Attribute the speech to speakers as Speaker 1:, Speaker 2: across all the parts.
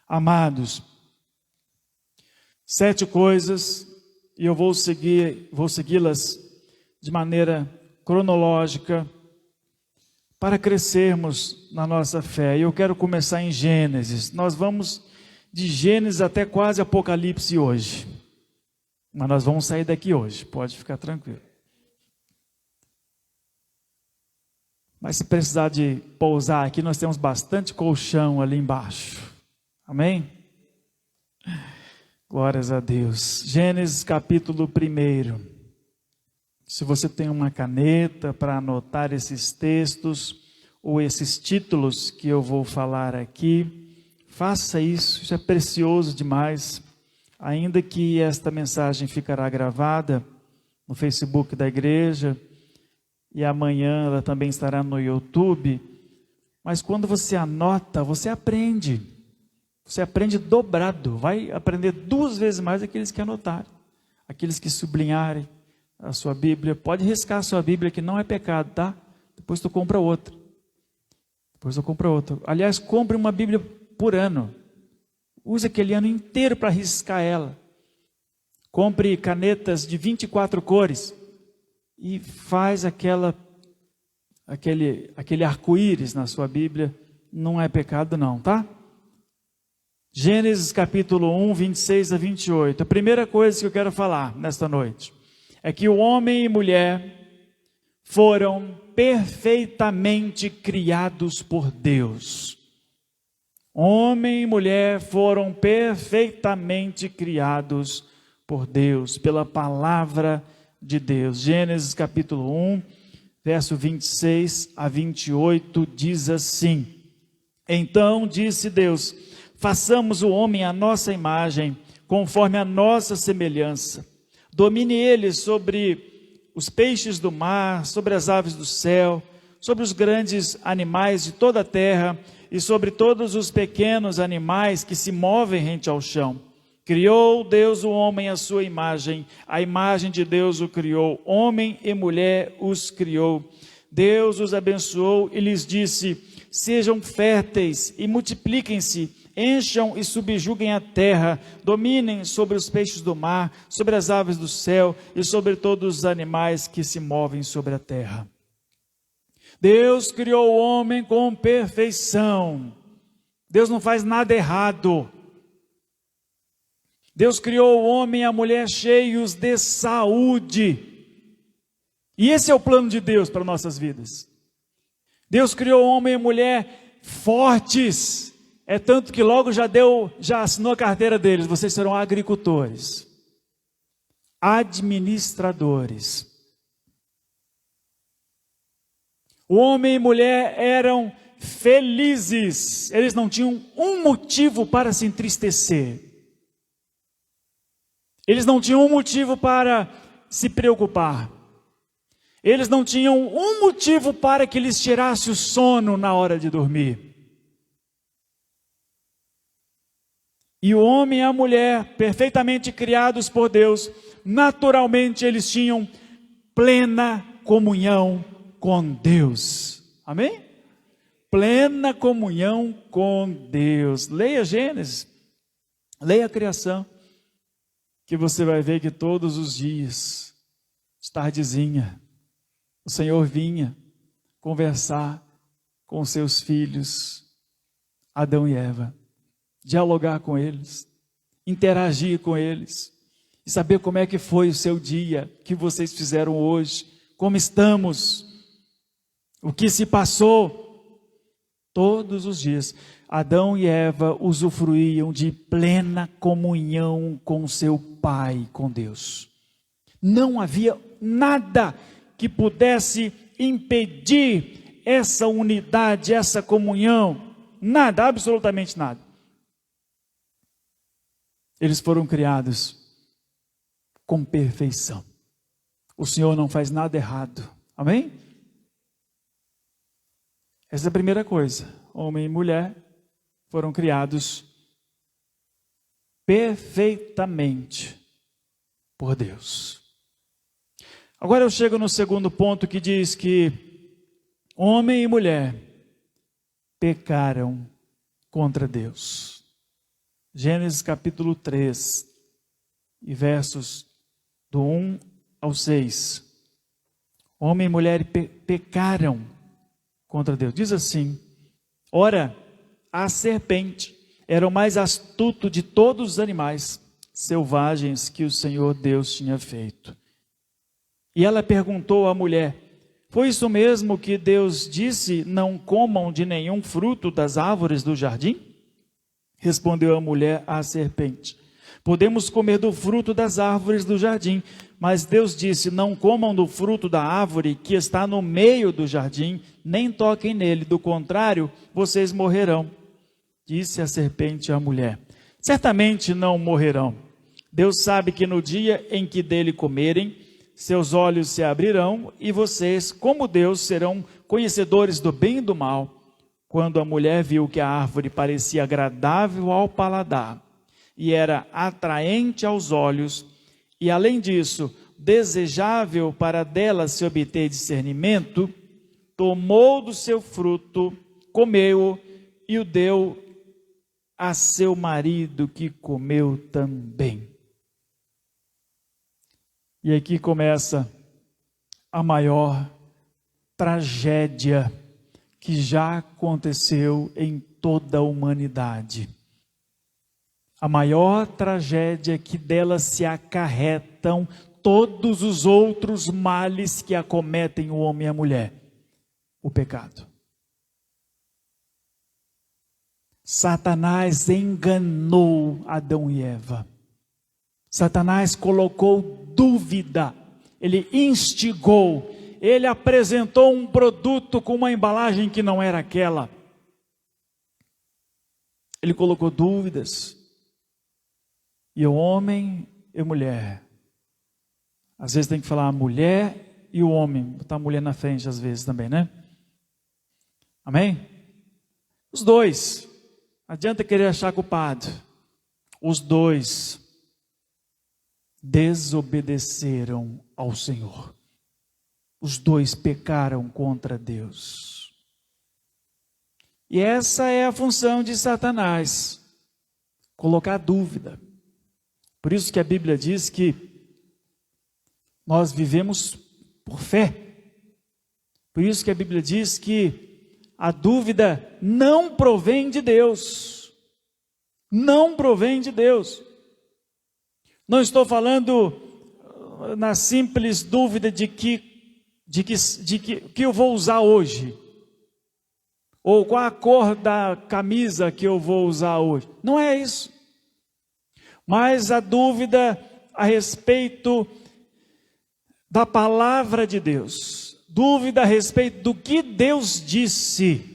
Speaker 1: Amados, 7 coisas, e eu vou segui-las de maneira cronológica para crescermos na nossa fé. E eu quero começar em Gênesis. Nós vamos de Gênesis até quase Apocalipse hoje. Mas nós vamos sair daqui hoje, pode ficar tranquilo. Mas se precisar de pousar aqui, nós temos bastante colchão ali embaixo. Amém? Glórias a Deus. Gênesis capítulo 1. Se você tem uma caneta para anotar esses textos, ou esses títulos que eu vou falar aqui, faça isso, isso é precioso demais. Ainda que esta mensagem ficará gravada no Facebook da igreja, e amanhã ela também estará no YouTube, mas quando você anota, você aprende dobrado, vai aprender 2 vezes mais aqueles que anotarem, aqueles que sublinharem a sua Bíblia. Pode riscar a sua Bíblia, que não é pecado, tá? Depois tu compra outra. Aliás, compre uma Bíblia por ano. Use aquele ano inteiro para riscar ela. Compre canetas de 24 cores e faz aquele arco-íris na sua Bíblia. Não é pecado não, tá? Gênesis capítulo 1, 26 a 28. A primeira coisa que eu quero falar nesta noite é que o homem e mulher foram perfeitamente criados por Deus. Homem e mulher foram perfeitamente criados por Deus, pela palavra de Deus. Gênesis capítulo 1, verso 26 a 28, diz assim: Então disse Deus: façamos o homem à nossa imagem, conforme a nossa semelhança. Domine ele sobre os peixes do mar, sobre as aves do céu, sobre os grandes animais de toda a terra, e sobre todos os pequenos animais que se movem rente ao chão. Criou Deus o homem à sua imagem, a imagem de Deus o criou, homem e mulher os criou. Deus os abençoou e lhes disse: sejam férteis e multipliquem-se, encham e subjuguem a terra, dominem sobre os peixes do mar, sobre as aves do céu e sobre todos os animais que se movem sobre a terra. Deus criou o homem com perfeição. Deus não faz nada errado. Deus criou o homem e a mulher cheios de saúde. E esse é o plano de Deus para nossas vidas. Deus criou o homem e a mulher fortes. É tanto que logo já assinou a carteira deles. Vocês serão agricultores, administradores. O homem e mulher eram felizes. Eles não tinham um motivo para se entristecer. Eles não tinham um motivo para se preocupar. Eles não tinham um motivo para que lhes tirasse o sono na hora de dormir. E o homem e a mulher, perfeitamente criados por Deus, naturalmente eles tinham plena comunhão com Deus. Amém? Plena comunhão com Deus. Leia Gênesis, leia a criação, que você vai ver que todos os dias, de tardezinha, o Senhor vinha conversar com seus filhos, Adão e Eva, dialogar com eles, interagir com eles, e saber como é que foi o seu dia, o que vocês fizeram hoje, como estamos, o que se passou. Todos os dias, Adão e Eva usufruíam de plena comunhão com seu Pai, com Deus. Não havia nada que pudesse impedir essa unidade, essa comunhão. Nada, absolutamente nada. Eles foram criados com perfeição. O Senhor não faz nada errado. Amém? Essa é a primeira coisa. Homem e mulher foram criados perfeitamente por Deus. Agora eu chego no segundo ponto, que diz que homem e mulher pecaram contra Deus. Gênesis capítulo 3, e versos do 1 ao 6. Homem e mulher pecaram contra Deus. Diz assim: ora, a serpente era o mais astuto de todos os animais selvagens que o Senhor Deus tinha feito. E ela perguntou à mulher: foi isso mesmo que Deus disse, não comam de nenhum fruto das árvores do jardim? Respondeu a mulher à serpente: podemos comer do fruto das árvores do jardim, mas Deus disse, não comam do fruto da árvore que está no meio do jardim, nem toquem nele, do contrário, vocês morrerão. Disse a serpente à mulher: certamente não morrerão. Deus sabe que no dia em que dele comerem, seus olhos se abrirão e vocês, como Deus, serão conhecedores do bem e do mal. Quando a mulher viu que a árvore parecia agradável ao paladar e era atraente aos olhos, e além disso, desejável para dela se obter discernimento, tomou do seu fruto, comeu e o deu a seu marido, que comeu também. E aqui começa a maior tragédia que já aconteceu em toda a humanidade. A maior tragédia que dela se acarretam todos os outros males que acometem o homem e a mulher: o pecado. Satanás enganou Adão e Eva. Satanás colocou dúvida, ele instigou, ele apresentou um produto com uma embalagem que não era aquela. Ele colocou dúvidas. E o homem e a mulher, às vezes tem que falar a mulher e o homem, botar a mulher na frente às vezes também, né? Amém? Os dois, não adianta querer achar culpado. Os dois desobedeceram ao Senhor. Os dois pecaram contra Deus. E essa é a função de Satanás, colocar dúvida. Por isso que a Bíblia diz que nós vivemos por fé. Por isso que a Bíblia diz que a dúvida não provém de Deus. Não provém de Deus. Não estou falando na simples dúvida de que eu vou usar hoje, ou qual a cor da camisa que eu vou usar hoje. Não é isso. Mas a dúvida a respeito da palavra de Deus, dúvida a respeito do que Deus disse,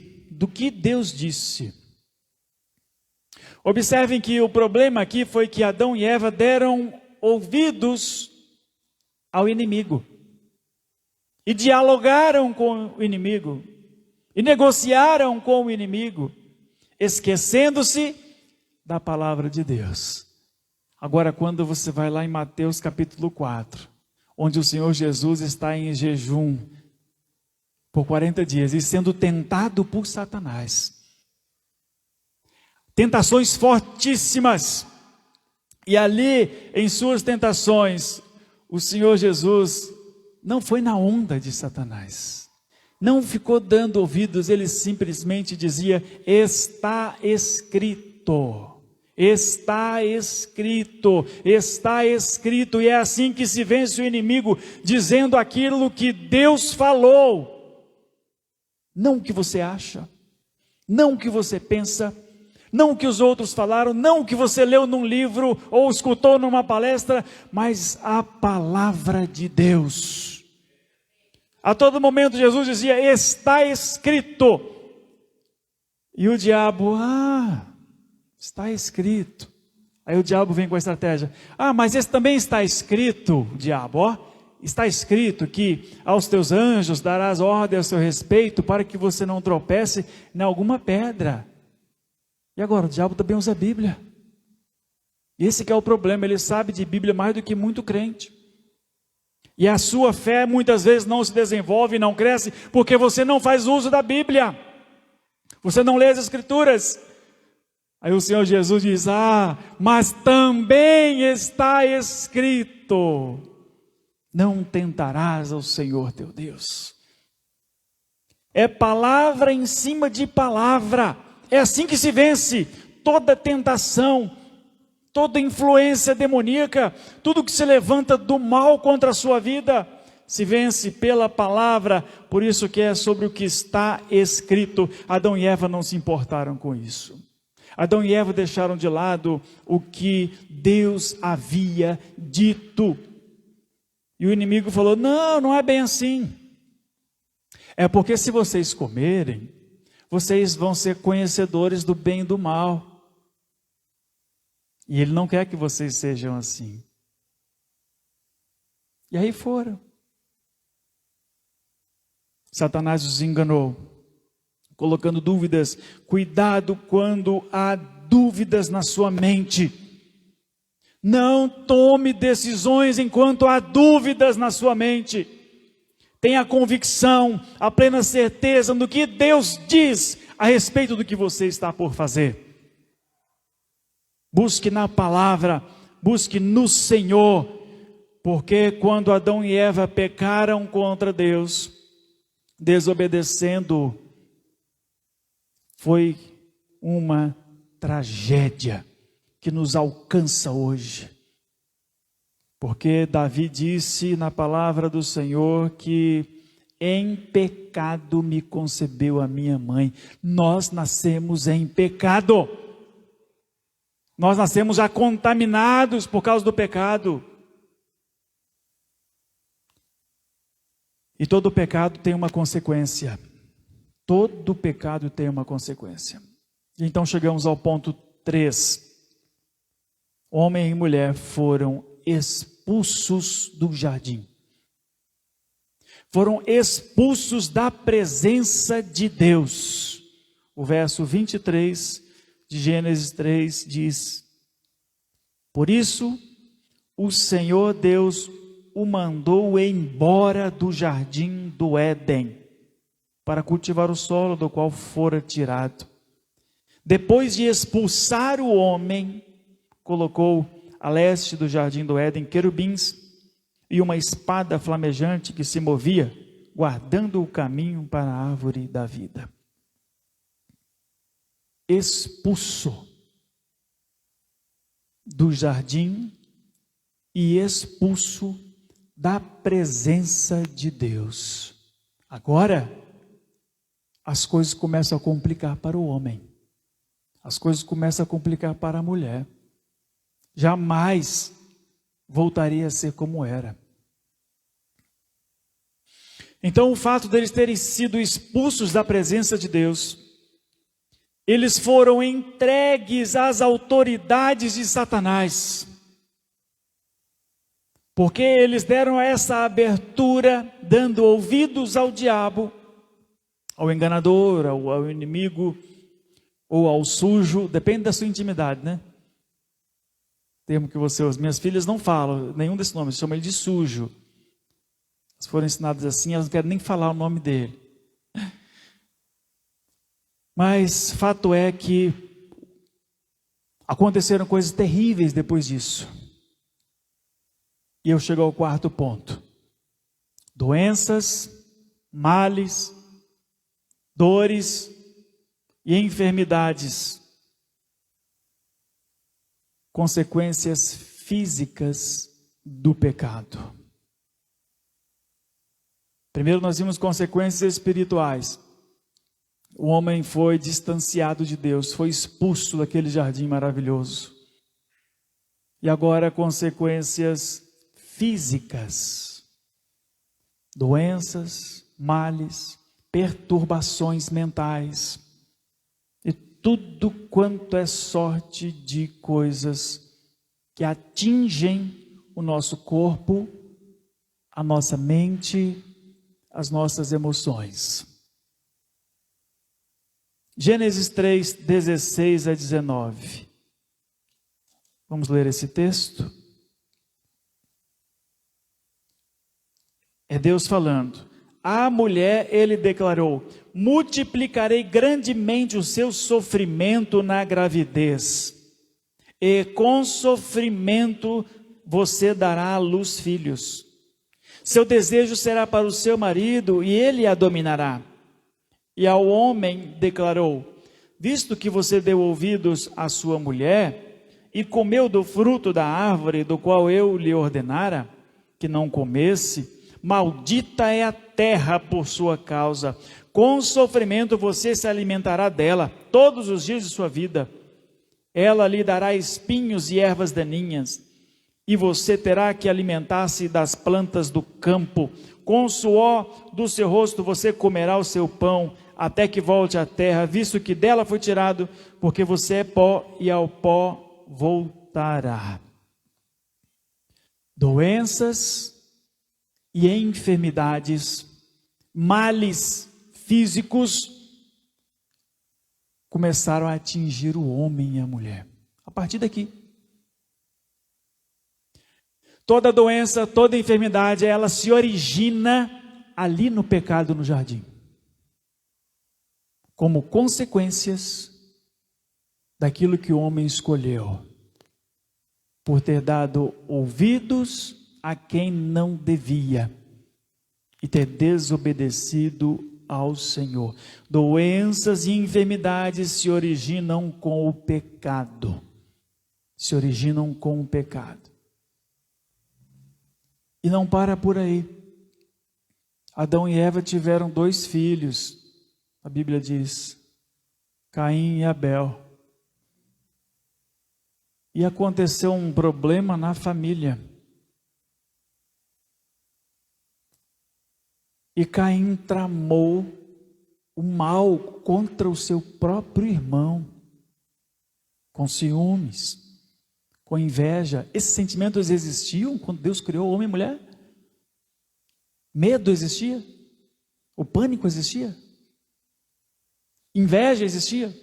Speaker 1: Observem que o problema aqui foi que Adão e Eva deram ouvidos ao inimigo, e dialogaram com o inimigo, e negociaram com o inimigo, esquecendo-se da palavra de Deus. Agora, quando você vai lá em Mateus capítulo 4, onde o Senhor Jesus está em jejum por 40 dias, e sendo tentado por Satanás, tentações fortíssimas, e ali em suas tentações, o Senhor Jesus não foi na onda de Satanás, não ficou dando ouvidos, ele simplesmente dizia: está escrito, está escrito, está escrito. E é assim que se vence o inimigo, dizendo aquilo que Deus falou, não o que você acha, não o que você pensa, não o que os outros falaram, não o que você leu num livro ou escutou numa palestra, mas a palavra de Deus. A todo momento Jesus dizia: está escrito. E o diabo: está escrito. Aí o diabo vem com a estratégia: mas esse também está escrito, diabo, está escrito que aos teus anjos darás ordem a seu respeito, para que você não tropece em alguma pedra. E agora, o diabo também usa a Bíblia. Esse que é o problema, ele sabe de Bíblia mais do que muito crente. E a sua fé muitas vezes não se desenvolve, não cresce, porque você não faz uso da Bíblia. Você não lê as Escrituras. Aí o Senhor Jesus diz: mas também está escrito: não tentarás ao Senhor teu Deus. É palavra em cima de palavra. É assim que se vence toda tentação, toda influência demoníaca, tudo que se levanta do mal contra a sua vida, se vence pela palavra. Por isso que é sobre o que está escrito. Adão e Eva não se importaram com isso. Adão e Eva deixaram de lado o que Deus havia dito. E o inimigo falou: não é bem assim. É porque se vocês comerem, vocês vão ser conhecedores do bem e do mal. E ele não quer que vocês sejam assim. E aí foram. Satanás os enganou, colocando dúvidas. Cuidado quando há dúvidas na sua mente. Não tome decisões enquanto há dúvidas na sua mente. Tenha a convicção, a plena certeza do que Deus diz a respeito do que você está por fazer. Busque na palavra, busque no Senhor, porque quando Adão e Eva pecaram contra Deus, desobedecendo, foi uma tragédia que nos alcança hoje. Porque Davi disse na palavra do Senhor que em pecado me concebeu a minha mãe. Nós nascemos em pecado. Nós nascemos já contaminados por causa do pecado. E todo pecado tem uma consequência. Todo pecado tem uma consequência. Então chegamos ao ponto 3. Homem e mulher foram expulsos do jardim. Foram expulsos da presença de Deus. O verso 23 de Gênesis 3 diz: por isso o Senhor Deus o mandou embora do jardim do Éden, para cultivar o solo do qual fora tirado. Depois de expulsar o homem, colocou a leste do jardim do Éden querubins e uma espada flamejante que se movia, guardando o caminho para a árvore da vida. Expulso do jardim e expulso da presença de Deus. Agora, as coisas começam a complicar para o homem. As coisas começam a complicar para a mulher. Jamais voltaria a ser como era. Então, o fato deles terem sido expulsos da presença de Deus, eles foram entregues às autoridades de Satanás, porque eles deram essa abertura, dando ouvidos ao diabo, ao enganador, ao inimigo, ou ao sujo, depende da sua intimidade, né? Termo que você, as minhas filhas não falam nenhum desses nomes, chamam ele de sujo. Se forem ensinadas assim, elas não querem nem falar o nome dele. Mas fato é que aconteceram coisas terríveis depois disso. E eu chego ao quarto ponto: doenças, males, dores e enfermidades, consequências físicas do pecado. Primeiro nós vimos consequências espirituais. O homem foi distanciado de Deus, foi expulso daquele jardim maravilhoso. E agora consequências físicas, doenças, males, perturbações mentais e tudo quanto é sorte de coisas que atingem o nosso corpo, a nossa mente, as nossas emoções. Gênesis 3, 16 a 19. Vamos ler esse texto? É Deus falando: à mulher ele declarou: multiplicarei grandemente o seu sofrimento na gravidez, e com sofrimento você dará à luz filhos. Seu desejo será para o seu marido, e ele a dominará. E ao homem declarou: visto que você deu ouvidos à sua mulher, e comeu do fruto da árvore do qual eu lhe ordenara que não comesse, maldita é a terra por sua causa. Com sofrimento você se alimentará dela todos os dias de sua vida. Ela lhe dará espinhos e ervas daninhas, e você terá que alimentar-se das plantas do campo. Com o suor do seu rosto você comerá o seu pão, até que volte à terra, visto que dela foi tirado, porque você é pó e ao pó voltará. Doenças e enfermidades, males físicos começaram a atingir o homem e a mulher. A partir daqui, toda doença, toda enfermidade, ela se origina ali no pecado no jardim, como consequências daquilo que o homem escolheu, por ter dado ouvidos a quem não devia e ter desobedecido ao Senhor. Doenças e enfermidades se originam com o pecado. Se originam com o pecado. E não para por aí. Adão e Eva tiveram 2 filhos. A Bíblia diz: Caim e Abel. E aconteceu um problema na família. E Caim tramou o mal contra o seu próprio irmão, com ciúmes, com inveja. Esses sentimentos existiam quando Deus criou homem e mulher? Medo existia? O pânico existia? Inveja existia?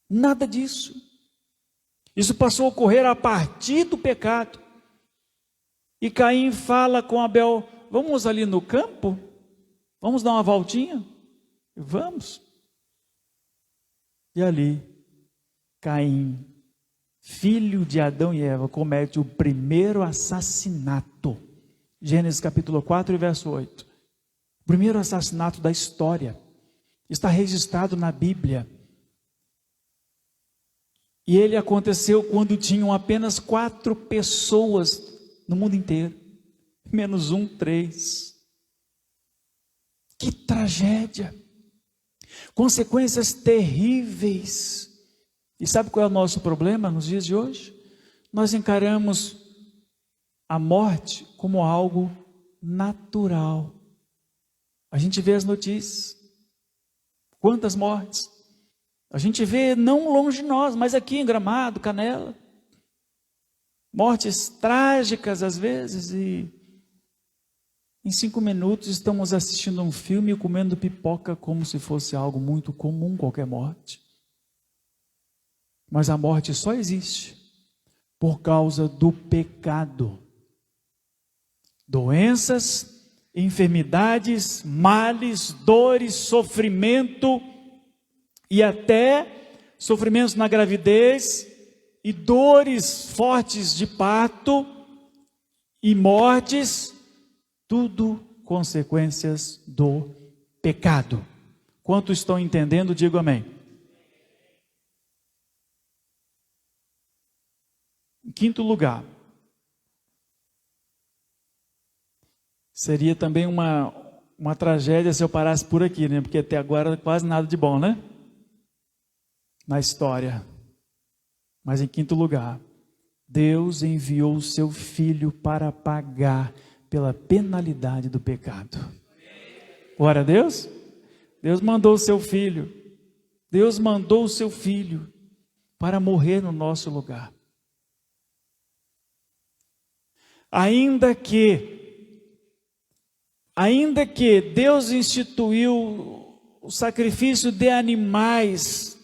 Speaker 1: Nada disso. Isso passou a ocorrer a partir do pecado. E Caim fala com Abel: vamos ali no campo? Vamos dar uma voltinha? Vamos. E ali, Caim, filho de Adão e Eva, comete o primeiro assassinato. Gênesis capítulo 4 e verso 8. O primeiro assassinato da história. Está registrado na Bíblia. E ele aconteceu quando tinham apenas 4 pessoas no mundo inteiro. Menos 3. Que tragédia. Consequências terríveis. E sabe qual é o nosso problema nos dias de hoje? Nós encaramos a morte como algo natural. A gente vê as notícias. Quantas mortes? A gente vê não longe de nós, mas aqui em Gramado, Canela. Mortes trágicas às vezes, e em 5 minutos estamos assistindo um filme e comendo pipoca como se fosse algo muito comum, qualquer morte. Mas a morte só existe por causa do pecado. Doenças, enfermidades, males, dores, sofrimento e até sofrimentos na gravidez e dores fortes de parto e mortes, tudo consequências do pecado. Quantos estão entendendo? Digo amém. Em 5º lugar, seria também uma tragédia se eu parasse por aqui, né? Porque até agora quase nada de bom, né? Na história. Mas em 5º lugar, Deus enviou o seu Filho para pagar pela penalidade do pecado. Glória a Deus. Deus mandou o seu Filho. Deus mandou o seu Filho para morrer no nosso lugar. Ainda que Deus instituiu o sacrifício de animais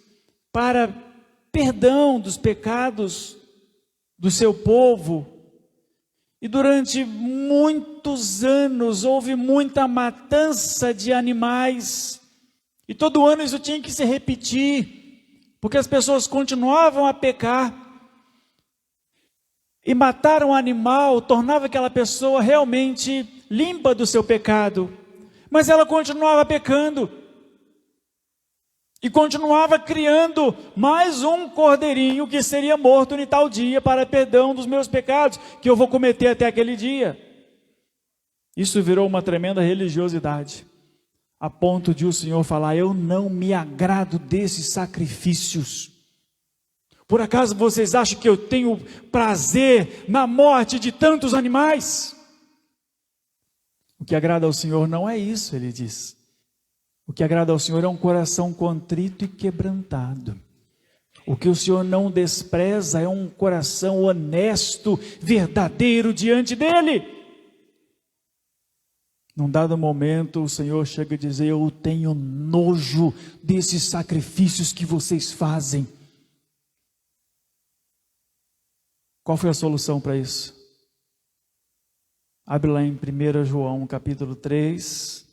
Speaker 1: para perdão dos pecados do seu povo, E durante muitos anos houve muita matança de animais. E todo ano isso tinha que se repetir, porque as pessoas continuavam a pecar. E matar um animal tornava aquela pessoa realmente limpa do seu pecado. Mas ela continuava pecando. E continuava criando mais um cordeirinho que seria morto em tal dia para perdão dos meus pecados, que eu vou cometer até aquele dia. Isso virou uma tremenda religiosidade, a ponto de o Senhor falar: eu não me agrado desses sacrifícios. Por acaso vocês acham que eu tenho prazer na morte de tantos animais? O que agrada ao Senhor não é isso, ele diz. O que agrada ao Senhor é um coração contrito e quebrantado. O que o Senhor não despreza é um coração honesto, verdadeiro diante dEle. Num dado momento, o Senhor chega a dizer: eu tenho nojo desses sacrifícios que vocês fazem. Qual foi a solução para isso? Abre lá em 1 João capítulo 3...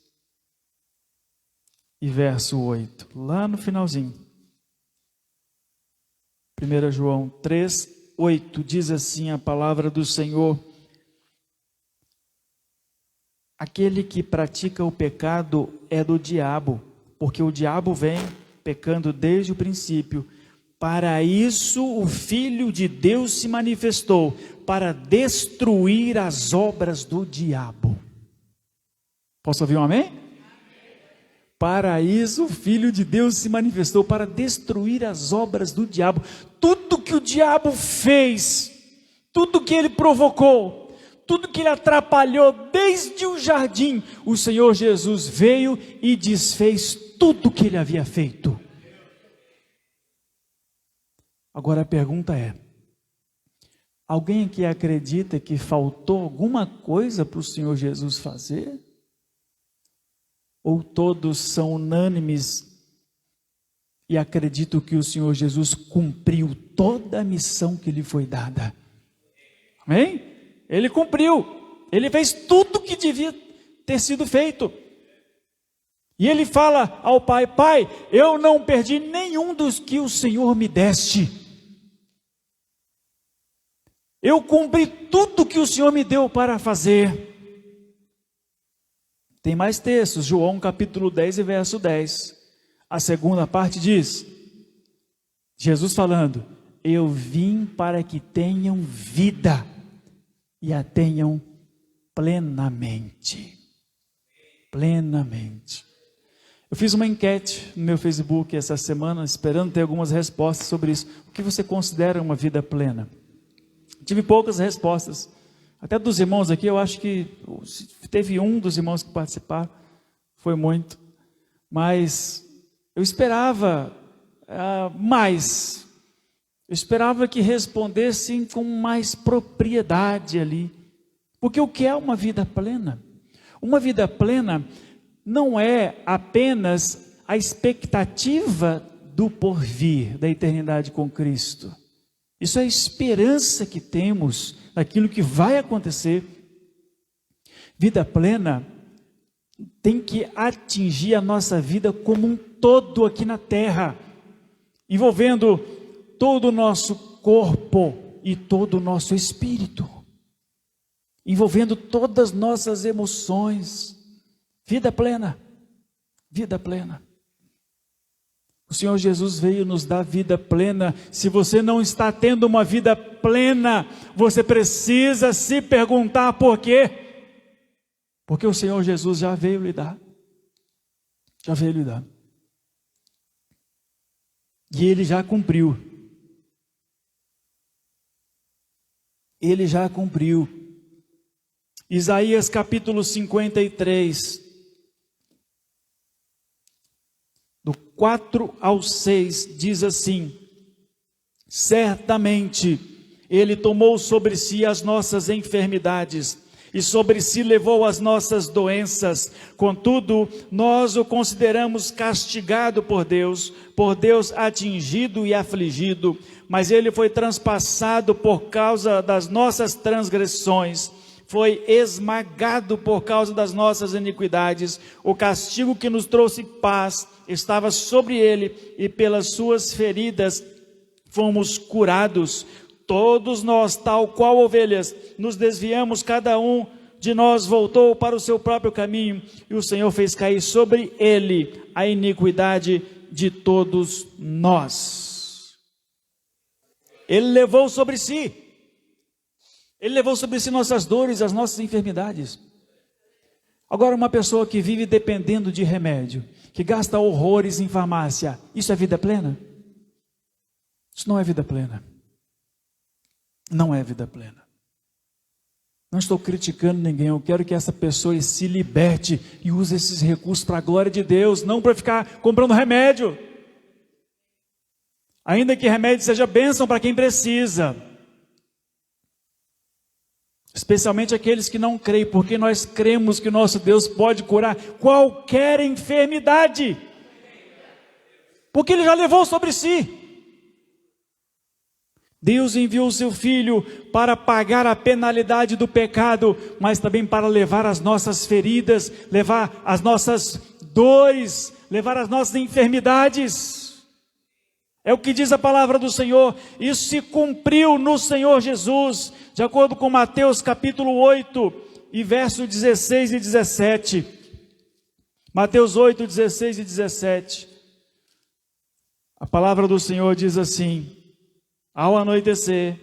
Speaker 1: e verso 8, lá no finalzinho. 1 João 3, 8, diz assim a palavra do Senhor: aquele que pratica o pecado é do diabo, porque o diabo vem pecando desde o princípio. Para isso o Filho de Deus se manifestou, para destruir as obras do diabo. Posso ouvir um amém? Para isso o Filho de Deus se manifestou, para destruir as obras do diabo. Tudo que o diabo fez, tudo que ele provocou, tudo que ele atrapalhou desde o jardim, o Senhor Jesus veio e desfez tudo que ele havia feito. Agora a pergunta é: alguém aqui acredita que faltou alguma coisa para o Senhor Jesus fazer? Ou todos são unânimes e acreditam que o Senhor Jesus cumpriu toda a missão que lhe foi dada? Amém? Ele cumpriu, ele fez tudo que devia ter sido feito. E ele fala ao Pai: Pai, eu não perdi nenhum dos que o Senhor me deste. Eu cumpri tudo que o Senhor me deu para fazer. Tem mais textos, João capítulo 10 e verso 10. A segunda parte diz, Jesus falando: eu vim para que tenham vida e a tenham plenamente. Plenamente. Eu fiz uma enquete no meu Facebook essa semana, esperando ter algumas respostas sobre isso. O que você considera uma vida plena? Tive poucas respostas. Até dos irmãos aqui, eu acho que teve um dos irmãos que participaram, foi muito. Mas eu esperava mais. Eu esperava que respondessem com mais propriedade ali. Porque o que é uma vida plena? Uma vida plena não é apenas a expectativa do porvir, da eternidade com Cristo. Isso é a esperança que temos daquilo que vai acontecer. Vida plena tem que atingir a nossa vida como um todo aqui na terra, envolvendo todo o nosso corpo e todo o nosso espírito, envolvendo todas as nossas emoções. Vida plena, vida plena. O Senhor Jesus veio nos dar vida plena. Se você não está tendo uma vida plena, você precisa se perguntar por quê? Porque o Senhor Jesus já veio lhe dar. Já veio lhe dar. E Ele já cumpriu. Ele já cumpriu. Isaías capítulo 53. Do 4 ao 6, diz assim: certamente Ele tomou sobre si as nossas enfermidades e sobre si levou as nossas doenças. Contudo, nós o consideramos castigado por Deus atingido e afligido, mas ele foi transpassado por causa das nossas transgressões, foi esmagado por causa das nossas iniquidades. O castigo que nos trouxe paz estava sobre ele, e pelas suas feridas fomos curados. Todos nós, tal qual ovelhas, nos desviamos, cada um de nós voltou para o seu próprio caminho, e o Senhor fez cair sobre ele a iniquidade de todos nós. Ele levou sobre si nossas dores, as nossas enfermidades. Agora, uma pessoa que vive dependendo de remédio, que gasta horrores em farmácia, isso é vida plena? Isso não é vida plena. Não é vida plena. Não estou criticando ninguém, eu quero que essa pessoa se liberte e use esses recursos para a glória de Deus, não para ficar comprando remédio. Ainda que remédio seja bênção para quem precisa. Especialmente aqueles que não creem, porque nós cremos que o nosso Deus pode curar qualquer enfermidade. Porque Ele já levou sobre si. Deus enviou o seu Filho para pagar a penalidade do pecado, mas também para levar as nossas feridas, levar as nossas dores, levar as nossas enfermidades. É o que diz a palavra do Senhor. Isso se cumpriu no Senhor Jesus, de acordo com Mateus capítulo 8 e verso 16 e 17. Mateus 8, 16 e 17. A palavra do Senhor diz assim: ao anoitecer,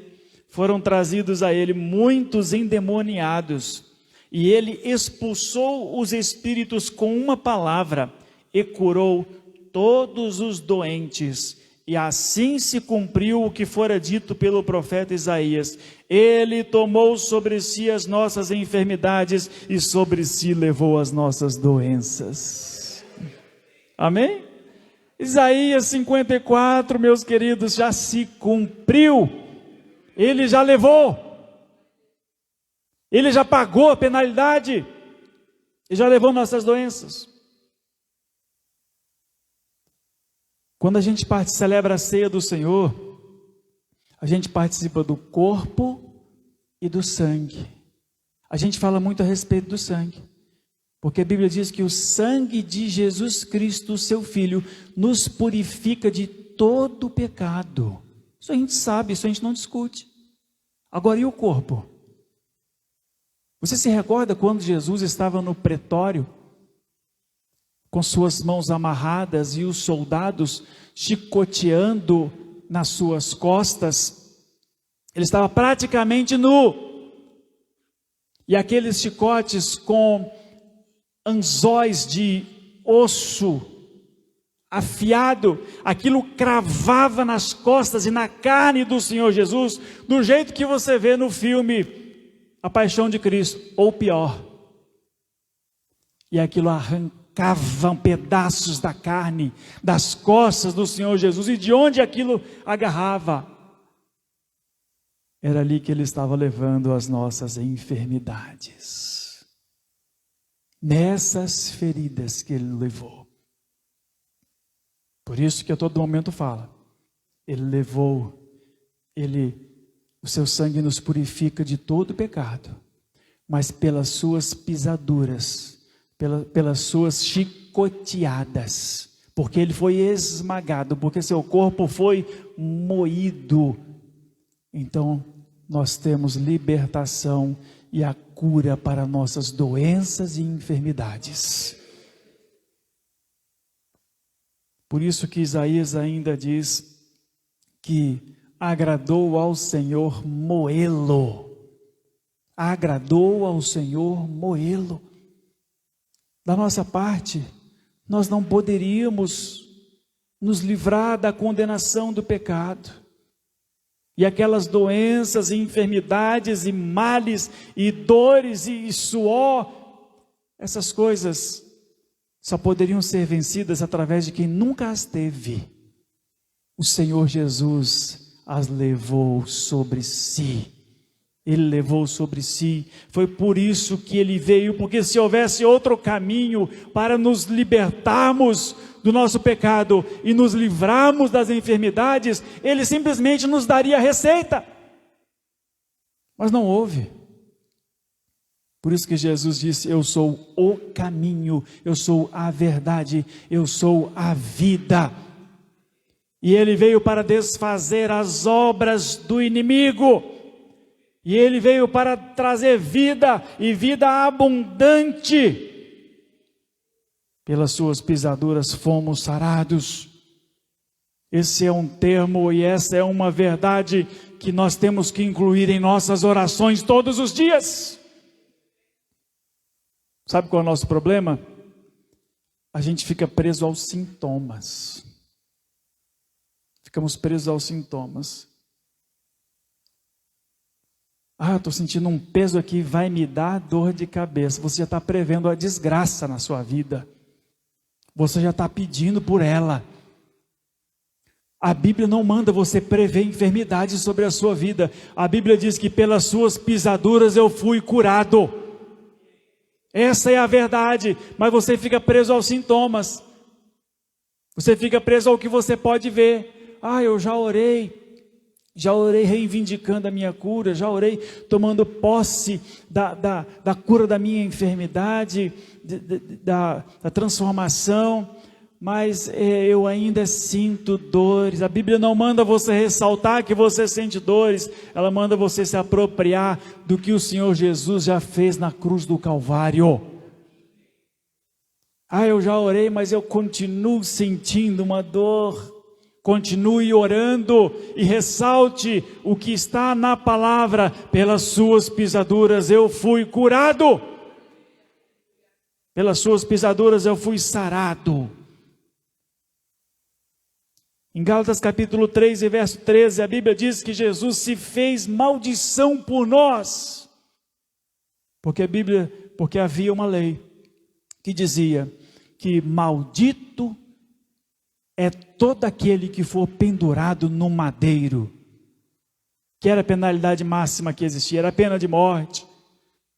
Speaker 1: foram trazidos a ele muitos endemoniados, e ele expulsou os espíritos com uma palavra, e curou todos os doentes. E assim se cumpriu o que fora dito pelo profeta Isaías: ele tomou sobre si as nossas enfermidades, e sobre si levou as nossas doenças. Amém? Isaías 54, meus queridos, já se cumpriu. Ele já levou. Ele já pagou a penalidade. E já levou nossas doenças. Quando a gente celebra a ceia do Senhor, a gente participa do corpo e do sangue. A gente fala muito a respeito do sangue, porque a Bíblia diz que o sangue de Jesus Cristo, seu Filho, nos purifica de todo pecado. Isso a gente sabe, isso a gente não discute. Agora, e o corpo? Você se recorda quando Jesus estava no pretório, com suas mãos amarradas e os soldados chicoteando nas suas costas? Ele estava praticamente nu, e aqueles chicotes com anzóis de osso afiado, aquilo cravava nas costas e na carne do Senhor Jesus, do jeito que você vê no filme A Paixão de Cristo, ou pior. E aquilo arrancavam pedaços da carne, das costas do Senhor Jesus, e de onde aquilo agarrava? Era ali que Ele estava levando as nossas enfermidades, nessas feridas que Ele levou. Por isso que a todo momento fala, Ele levou, o seu sangue nos purifica de todo pecado, mas pelas suas pisaduras, pelas suas chicoteadas, porque Ele foi esmagado, porque seu corpo foi moído, então nós temos libertação e a cura para nossas doenças e enfermidades. Por isso que Isaías ainda diz que agradou ao Senhor moê-lo. Agradou ao Senhor moê-lo. Da nossa parte, nós não poderíamos nos livrar da condenação do pecado. E aquelas doenças e enfermidades e males e dores e suor, essas coisas só poderiam ser vencidas através de quem nunca as teve. O Senhor Jesus as levou sobre si. Ele levou sobre si. Foi por isso que ele veio, porque se houvesse outro caminho para nos libertarmos do nosso pecado e nos livrarmos das enfermidades, ele simplesmente nos daria a receita. Mas não houve. Por isso que Jesus disse: eu sou o caminho, eu sou a verdade, eu sou a vida. E ele veio para desfazer as obras do inimigo. E ele veio para trazer vida e vida abundante. Pelas suas pisaduras fomos sarados. Esse é um termo e essa é uma verdade que nós temos que incluir em nossas orações todos os dias. Sabe qual é o nosso problema? A gente fica preso aos sintomas. Ficamos presos aos sintomas. Estou sentindo um peso aqui, vai me dar dor de cabeça. Você já está prevendo a desgraça na sua vida. Você já está pedindo por ela. A Bíblia não manda você prever enfermidades sobre a sua vida. A Bíblia diz que pelas suas pisaduras eu fui curado. Essa é a verdade, mas você fica preso aos sintomas. Você fica preso ao que você pode ver. Eu já orei reivindicando a minha cura, já orei tomando posse da cura da minha enfermidade, da transformação, mas eu ainda sinto dores. A Bíblia não manda você ressaltar que você sente dores, ela manda você se apropriar do que o Senhor Jesus já fez na cruz do Calvário. Eu já orei, mas eu continuo sentindo uma dor. Continue orando e ressalte o que está na palavra: pelas suas pisaduras eu fui curado, pelas suas pisaduras eu fui sarado. Em Gálatas capítulo 3 e verso 13, a Bíblia diz que Jesus se fez maldição por nós, porque havia uma lei que dizia que maldito é todo aquele que for pendurado no madeiro, que era a penalidade máxima que existia, era a pena de morte,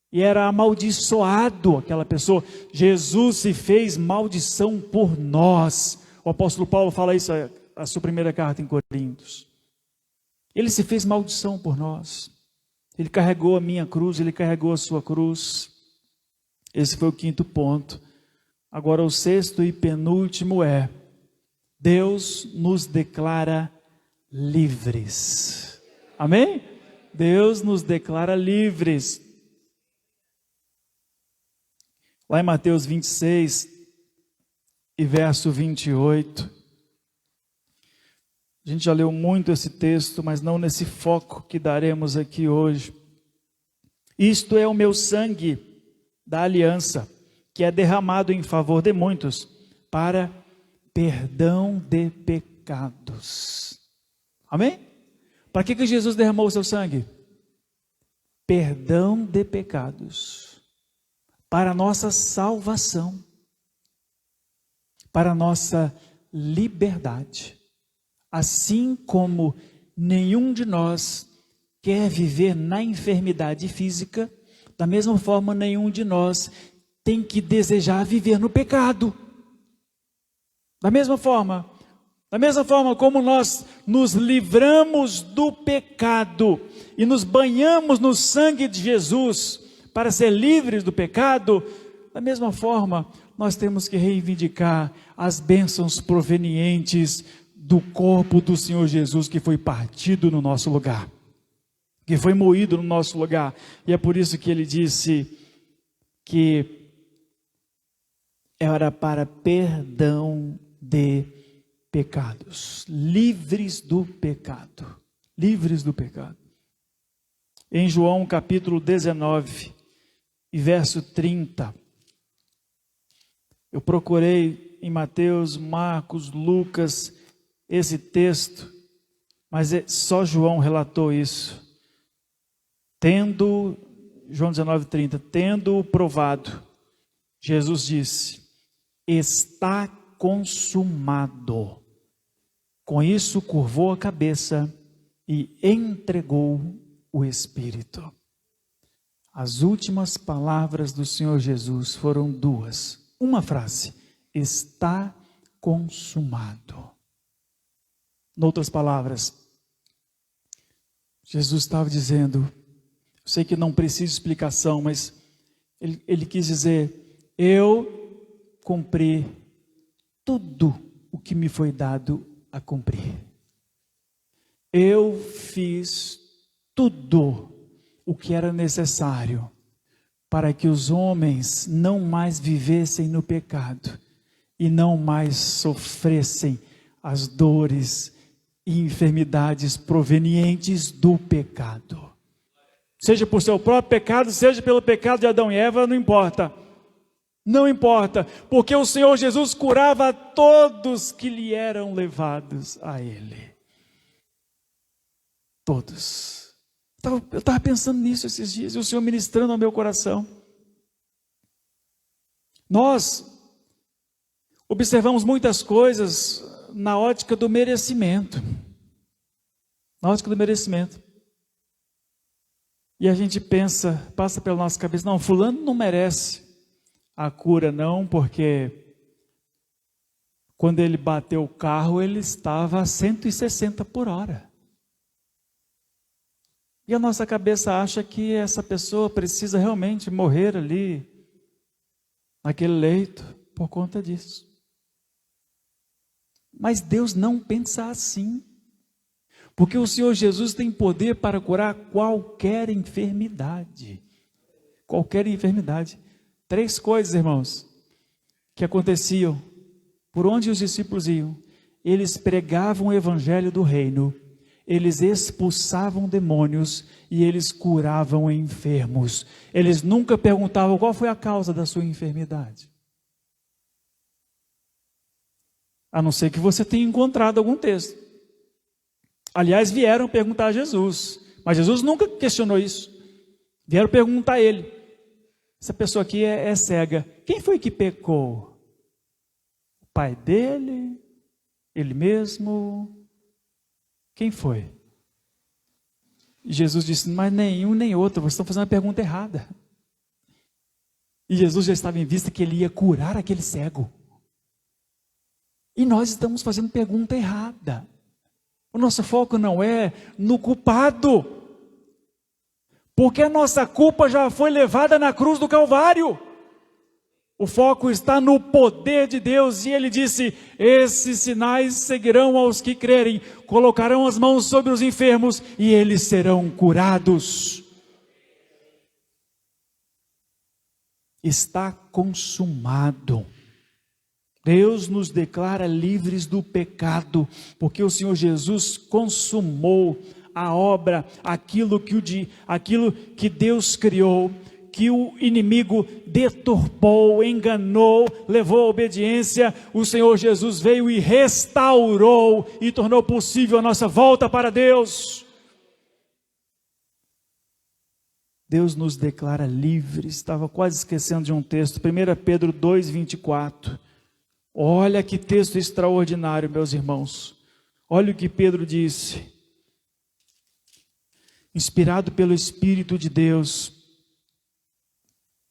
Speaker 1: e era amaldiçoado aquela pessoa. Jesus se fez maldição por nós. O apóstolo Paulo fala isso na sua primeira carta em Coríntios. Ele se fez maldição por nós. Ele carregou a minha cruz, ele carregou a sua cruz. Esse foi o quinto ponto. Agora o sexto e penúltimo é: Deus nos declara livres. Amém? Deus nos declara livres. Lá em Mateus 26 e verso 28. A gente já leu muito esse texto, mas não nesse foco que daremos aqui hoje. Isto é o meu sangue da aliança, que é derramado em favor de muitos, para perdão de pecados. Amém? Para que Jesus derramou o seu sangue? Perdão de pecados. Para a nossa salvação. Para a nossa liberdade. Assim como nenhum de nós quer viver na enfermidade física, da mesma forma nenhum de nós tem que desejar viver no pecado. Da mesma forma como nós nos livramos do pecado e nos banhamos no sangue de Jesus para ser livres do pecado, da mesma forma nós temos que reivindicar as bênçãos provenientes do corpo do Senhor Jesus, que foi partido no nosso lugar, que foi moído no nosso lugar. E é por isso que ele disse que era para perdão de pecados, livres do pecado, livres do pecado. Em João capítulo 19 e verso 30, eu procurei em Mateus, Marcos, Lucas, esse texto, mas só João relatou isso. João 19:30, tendo provado, Jesus disse: está consumado. Com isso curvou a cabeça e entregou o Espírito. As últimas palavras do Senhor Jesus foram duas. Uma frase: está consumado. Em outras palavras, Jesus estava dizendo, eu sei que não precisa de explicação, mas ele quis dizer, eu cumpri tudo o que me foi dado a cumprir. Eu fiz tudo o que era necessário para que os homens não mais vivessem no pecado e não mais sofressem as dores e enfermidades provenientes do pecado. Seja por seu próprio pecado, seja pelo pecado de Adão e Eva, não importa. Não importa, porque o Senhor Jesus curava a todos que lhe eram levados a Ele. Todos. Eu estava pensando nisso esses dias, e o Senhor ministrando ao meu coração. Nós observamos muitas coisas na ótica do merecimento. Na ótica do merecimento. E a gente passa pela nossa cabeça, não, fulano não merece a cura não, porque quando ele bateu o carro, ele estava a 160 por hora. E a nossa cabeça acha que essa pessoa precisa realmente morrer ali, naquele leito, por conta disso. Mas Deus não pensa assim. Porque o Senhor Jesus tem poder para curar qualquer enfermidade. Qualquer enfermidade. 3 coisas, irmãos, que aconteciam por onde os discípulos iam. Eles pregavam o evangelho do reino, eles expulsavam demônios e eles curavam enfermos. Eles nunca perguntavam qual foi a causa da sua enfermidade. A não ser que você tenha encontrado algum texto. Aliás, vieram perguntar a Jesus, mas Jesus nunca questionou isso. Vieram perguntar a ele, essa pessoa aqui é cega, quem foi que pecou? O pai dele? Ele mesmo? Quem foi? E Jesus disse, mas nenhum nem outro, vocês estão fazendo a pergunta errada. E Jesus já estava em vista que ele ia curar aquele cego. E nós estamos fazendo pergunta errada. O nosso foco não é no culpado, porque a nossa culpa já foi levada na cruz do Calvário. O foco está no poder de Deus, e Ele disse, esses sinais seguirão aos que crerem, colocarão as mãos sobre os enfermos e eles serão curados. Está consumado. Deus nos declara livres do pecado, porque o Senhor Jesus consumou a obra, aquilo que Deus criou, que o inimigo deturpou, enganou, levou à obediência. O Senhor Jesus veio e restaurou e tornou possível a nossa volta para Deus. Deus nos declara livres. Estava quase esquecendo de um texto, 1 Pedro 2:24. Olha que texto extraordinário, meus irmãos. Olha o que Pedro disse. Inspirado pelo Espírito de Deus,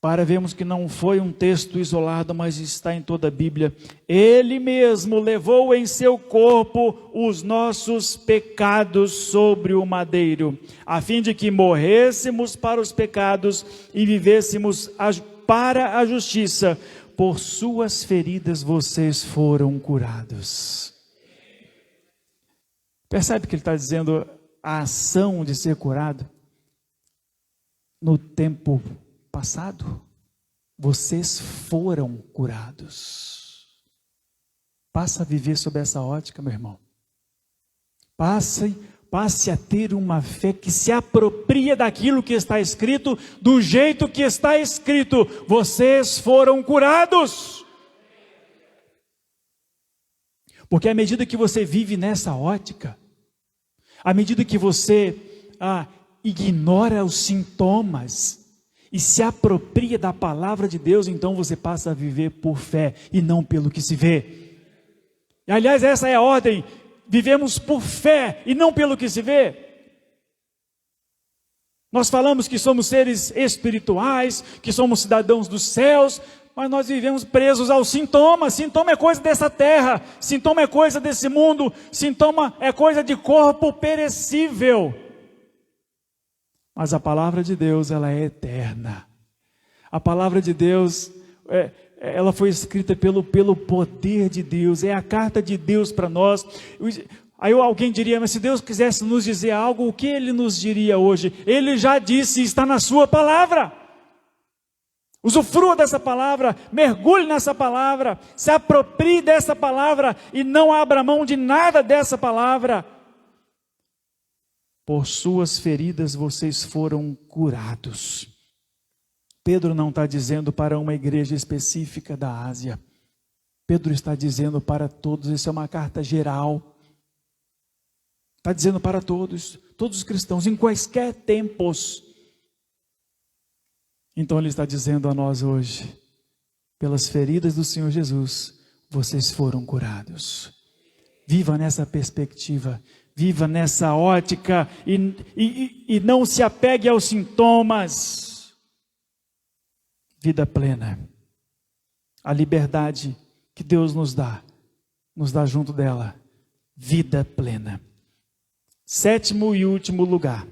Speaker 1: para vermos que não foi um texto isolado, mas está em toda a Bíblia. Ele mesmo levou em seu corpo os nossos pecados sobre o madeiro, a fim de que morrêssemos para os pecados e vivêssemos para a justiça. Por suas feridas vocês foram curados. Percebe que ele está dizendo a ação de ser curado? No tempo passado, vocês foram curados. Passa a viver sob essa ótica, meu irmão. Passe a ter uma fé que se apropria daquilo que está escrito, do jeito que está escrito. Vocês foram curados. Porque à medida que você vive nessa ótica, à medida que você ignora os sintomas e se apropria da palavra de Deus, então você passa a viver por fé e não pelo que se vê. E, aliás, essa é a ordem. Vivemos por fé e não pelo que se vê. Nós falamos que somos seres espirituais, que somos cidadãos dos céus, mas nós vivemos presos aos sintomas. Sintoma é coisa dessa terra, sintoma é coisa desse mundo, sintoma é coisa de corpo perecível. Mas a palavra de Deus, ela é eterna. A palavra de Deus, ela foi escrita pelo poder de Deus, é a carta de Deus para nós. Aí alguém diria, mas se Deus quisesse nos dizer algo, o que Ele nos diria hoje? Ele já disse, está na sua palavra. Usufrua dessa palavra, mergulhe nessa palavra, se aproprie dessa palavra e não abra mão de nada dessa palavra. Por suas feridas vocês foram curados. Pedro não está dizendo para uma igreja específica da Ásia. Pedro está dizendo para todos, isso é uma carta geral. Está dizendo para todos os cristãos, em quaisquer tempos. Então ele está dizendo a nós hoje, pelas feridas do Senhor Jesus, vocês foram curados. Viva nessa perspectiva, viva nessa ótica e não se apegue aos sintomas. Vida plena. A liberdade que Deus nos dá junto dela. Vida plena. 7º e último lugar.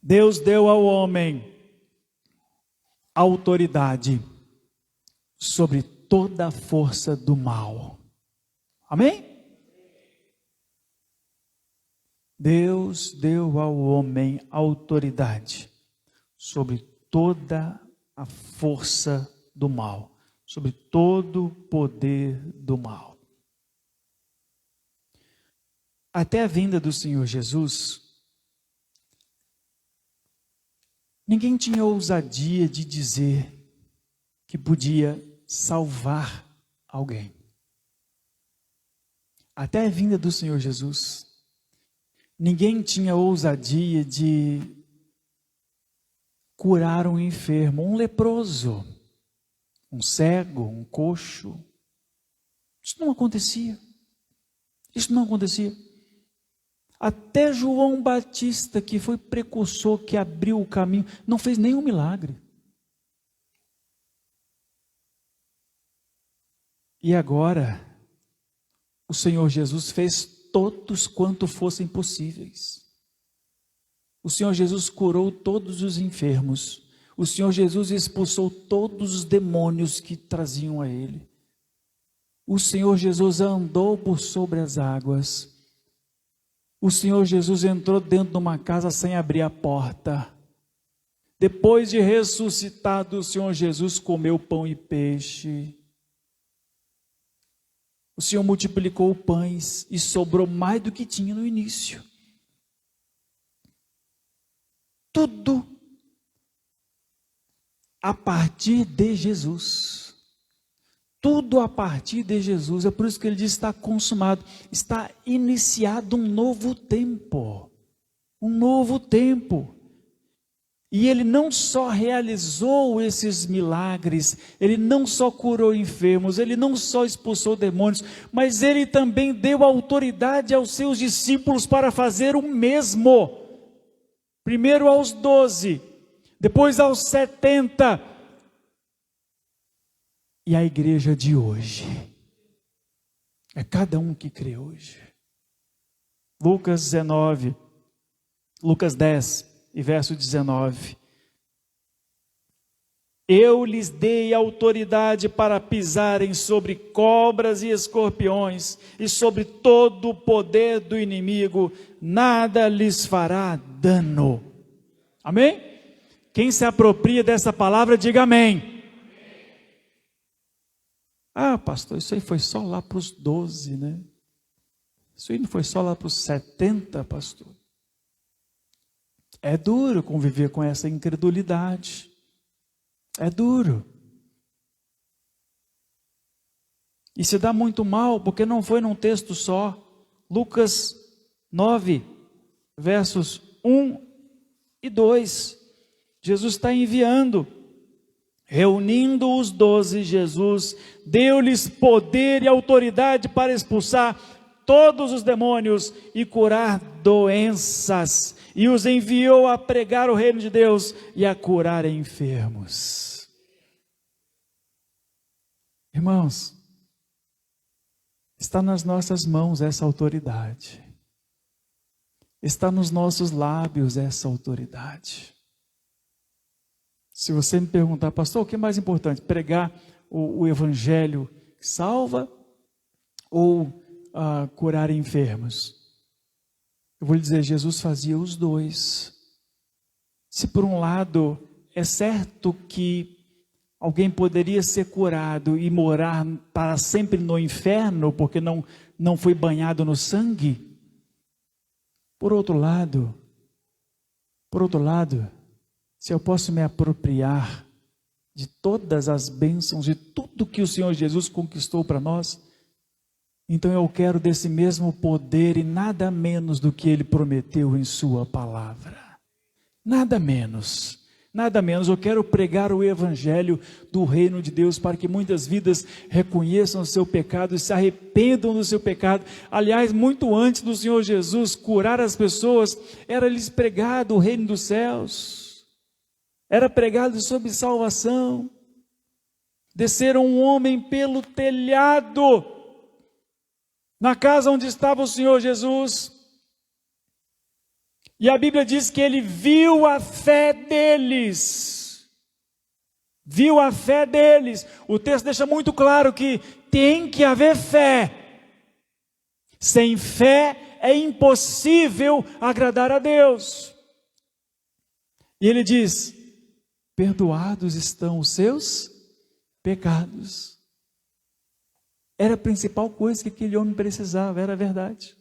Speaker 1: Deus deu ao homem autoridade sobre toda a força do mal. Amém? Deus deu ao homem autoridade sobre toda a força do mal, sobre todo o poder do mal. Até a vinda do Senhor Jesus, ninguém tinha ousadia de dizer que podia salvar alguém. Até a vinda do Senhor Jesus, ninguém tinha ousadia de curar um enfermo, um leproso, um cego, um coxo. Isso não acontecia. Isso não acontecia. Até João Batista, que foi precursor, que abriu o caminho, não fez nenhum milagre. E agora, o Senhor Jesus fez todos quanto fossem possíveis. O Senhor Jesus curou todos os enfermos. O Senhor Jesus expulsou todos os demônios que traziam a Ele. O Senhor Jesus andou por sobre as águas. O Senhor Jesus entrou dentro de uma casa sem abrir a porta. Depois de ressuscitado, o Senhor Jesus comeu pão e peixe. O Senhor multiplicou pães e sobrou mais do que tinha no início. Tudo a partir de Jesus. Tudo a partir de Jesus. É por isso que ele diz: está consumado. Está iniciado um novo tempo. Um novo tempo. E ele não só realizou esses milagres, ele não só curou enfermos, ele não só expulsou demônios, mas ele também deu autoridade aos seus discípulos para fazer o mesmo. Primeiro aos 12, depois aos 70. E a igreja de hoje, é cada um que crê hoje. Lucas 10 e verso 19. Eu lhes dei autoridade para pisarem sobre cobras e escorpiões e sobre todo o poder do inimigo, nada lhes fará dano. Amém? Quem se apropria dessa palavra, diga amém. Ah, pastor, isso aí foi só lá para os 12, né? Isso aí não foi só lá para os 70, pastor. É duro conviver com essa incredulidade. É duro. E se dá muito mal, porque não foi num texto só. Lucas 9, versos 1 e 2. Jesus está enviando. Reunindo os 12, Jesus deu-lhes poder e autoridade para expulsar todos os demônios e curar doenças, e os enviou a pregar o reino de Deus e a curar enfermos. Irmãos, está nas nossas mãos essa autoridade. Está nos nossos lábios essa autoridade. Se você me perguntar, pastor, o que é mais importante? Pregar o evangelho que salva ou curar enfermos? Eu vou lhe dizer, Jesus fazia os dois. Se por um lado é certo que alguém poderia ser curado e morar para sempre no inferno, porque não foi banhado no sangue, por outro lado, se eu posso me apropriar de todas as bênçãos, de tudo que o Senhor Jesus conquistou para nós, então eu quero desse mesmo poder e nada menos do que Ele prometeu em sua palavra. Nada menos. Nada menos, eu quero pregar o evangelho do reino de Deus para que muitas vidas reconheçam o seu pecado e se arrependam do seu pecado. Aliás, muito antes do Senhor Jesus curar as pessoas, era-lhes pregado o reino dos céus, era pregado sobre salvação. Desceram um homem pelo telhado, na casa onde estava o Senhor Jesus, e a Bíblia diz que ele viu a fé deles. Viu a fé deles. O texto deixa muito claro que tem que haver fé. Sem fé é impossível agradar a Deus. E ele diz: perdoados estão os seus pecados. Era a principal coisa que aquele homem precisava, era a verdade.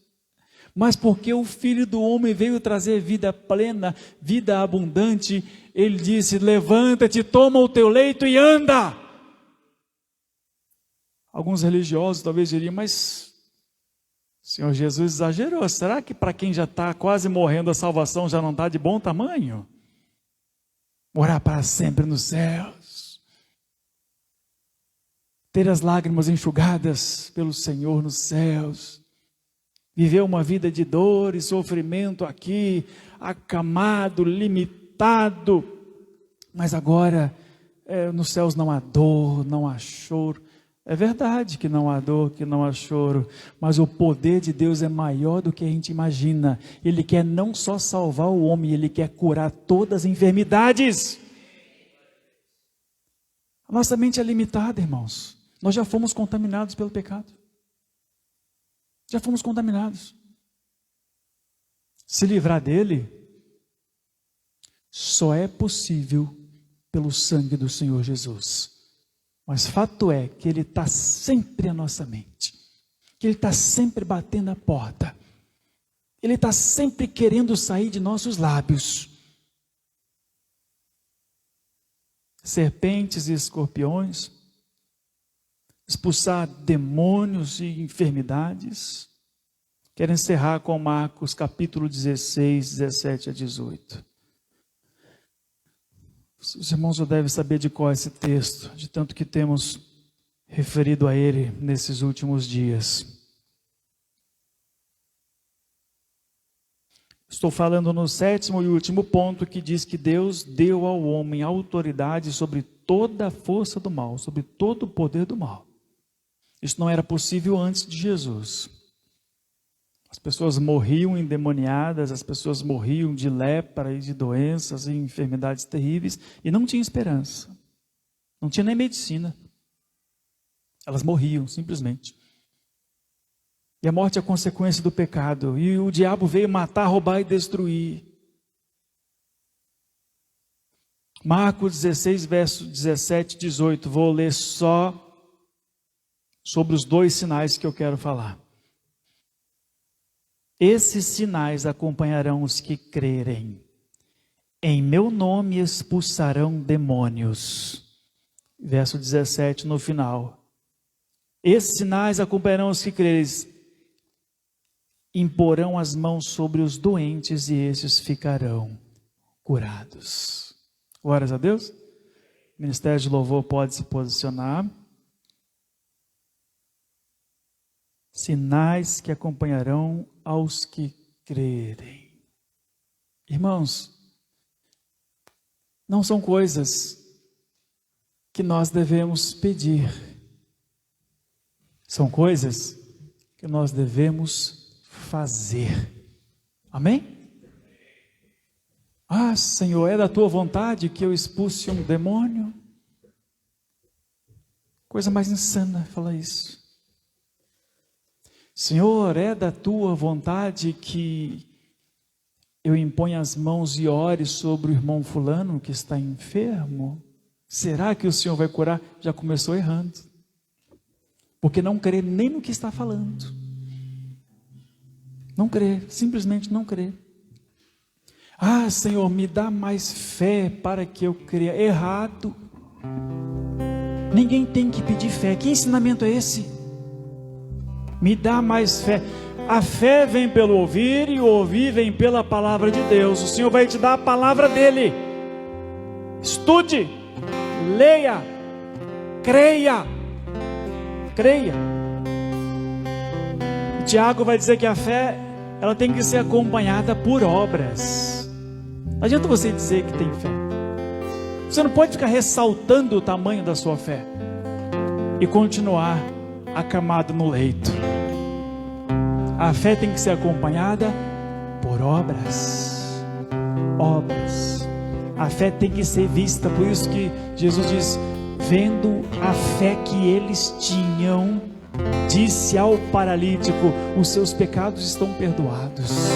Speaker 1: Mas porque o Filho do Homem veio trazer vida plena, vida abundante, ele disse: levanta-te, toma o teu leito e anda. Alguns religiosos talvez diriam, mas o Senhor Jesus exagerou. Será que para quem já está quase morrendo a salvação já não está de bom tamanho? Morar para sempre nos céus, ter as lágrimas enxugadas pelo Senhor nos céus, viver uma vida de dor e sofrimento aqui, acamado, limitado, mas agora nos céus não há dor, não há choro. É verdade que não há dor, que não há choro, mas o poder de Deus é maior do que a gente imagina. Ele quer não só salvar o homem, Ele quer curar todas as enfermidades. A nossa mente é limitada, irmãos. Nós já fomos contaminados pelo pecado. Já fomos contaminados. Se livrar dele só é possível pelo sangue do Senhor Jesus. Mas fato é que Ele está sempre à nossa mente, que Ele está sempre batendo a porta, Ele está sempre querendo sair de nossos lábios. Serpentes e escorpiões, expulsar demônios e enfermidades. Quero encerrar com Marcos capítulo 16, 17 a 18. Os irmãos já devem saber de qual é esse texto, de tanto que temos referido a ele nesses últimos dias. Estou falando no 7º e último ponto, que diz que Deus deu ao homem autoridade sobre toda a força do mal, sobre todo o poder do mal. Isso não era possível antes de Jesus. As pessoas morriam endemoniadas, as pessoas morriam de lepra e de doenças e enfermidades terríveis, e não tinha esperança. Não tinha nem medicina. Elas morriam, simplesmente. E a morte é a consequência do pecado. E o diabo veio matar, roubar e destruir. Marcos 16, verso 17 e 18. Vou ler só sobre os dois sinais que eu quero falar. Esses sinais acompanharão os que crerem. Em meu nome expulsarão demônios. Verso 17 no final. Esses sinais acompanharão os que crerem. Imporão as mãos sobre os doentes e esses ficarão curados. Glórias a Deus. O Ministério de Louvor pode se posicionar. sinais que acompanharão aos que crerem. Irmãos, não são coisas que nós devemos pedir, são coisas que nós devemos fazer. Amém? Ah, Senhor, é da tua vontade que eu expulse um demônio? Coisa mais insana falar isso. Senhor, é da tua vontade que eu imponha as mãos e ore sobre o irmão fulano que está enfermo? Será que o Senhor vai curar? Já começou errando, porque não crê nem no que está falando. Não crê, simplesmente não crê. Ah, Senhor, me dá mais fé para que eu creia. Errado. Ninguém tem que pedir fé. Que ensinamento é esse? Me dá mais fé. A fé vem pelo ouvir e o ouvir vem pela palavra de Deus. O Senhor vai te dar a palavra dele. Estude, leia, creia. Creia. E Tiago vai dizer que a fé, ela tem que ser acompanhada por obras. Não adianta você dizer que tem fé. Você não pode ficar ressaltando o tamanho da sua fé e continuar acamado no leito. A fé tem que ser acompanhada por obras. Obras. A fé tem que ser vista. Por isso que Jesus diz: vendo a fé que eles tinham, disse ao paralítico: os seus pecados estão perdoados.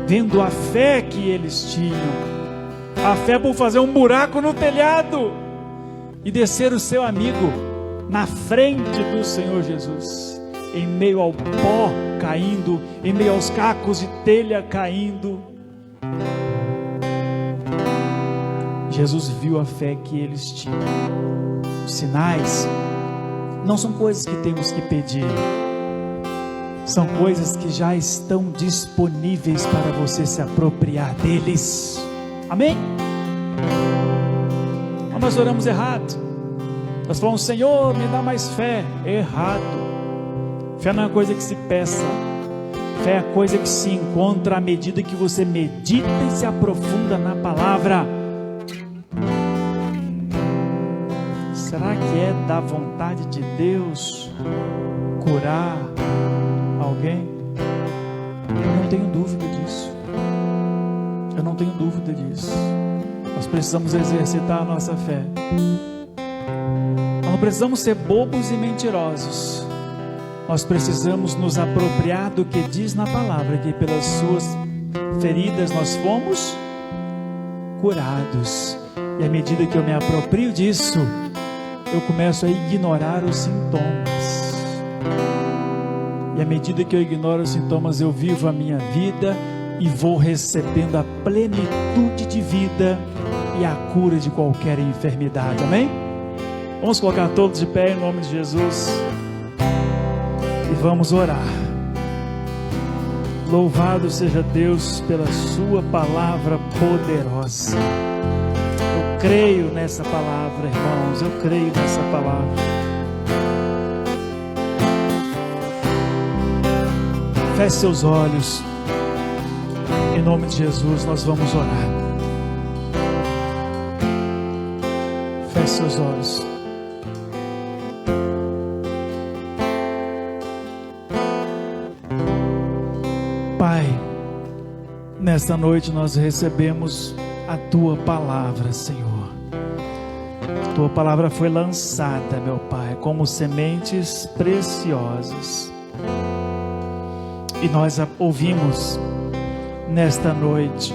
Speaker 1: Vendo a fé que eles tinham, a fé por fazer um buraco no telhado e descer o seu amigo na frente do Senhor Jesus, em meio ao pó caindo, em meio aos cacos de telha caindo. Jesus viu a fé que eles tinham. Os sinais não são coisas que temos que pedir, são coisas que já estão disponíveis para você se apropriar deles. Amém? Mas nós oramos errado. Nós falamos: Senhor, me dá mais fé. Errado. Fé não é coisa que se peça. Fé é coisa que se encontra à medida que você medita e se aprofunda na palavra. Será que é da vontade de Deus curar alguém? Eu não tenho dúvida disso. Eu não tenho dúvida disso. Nós precisamos exercitar a nossa fé. Nós não precisamos ser bobos e mentirosos. Nós precisamos nos apropriar do que diz na palavra, que pelas suas feridas nós fomos curados. E à medida que eu me aproprio disso, eu começo a ignorar os sintomas. E à medida que eu ignoro os sintomas, eu vivo a minha vida e vou recebendo a plenitude de vida e a cura de qualquer enfermidade. Amém? Vamos colocar todos de pé em nome de Jesus e vamos orar. Louvado seja Deus pela sua palavra poderosa. Eu creio nessa palavra, irmãos, eu creio nessa palavra. Feche seus olhos. Em nome de Jesus, nós vamos orar. Feche seus olhos. Pai, nesta noite nós recebemos a Tua palavra, Senhor. A Tua palavra foi lançada, meu Pai, como sementes preciosas. E nós ouvimos nesta noite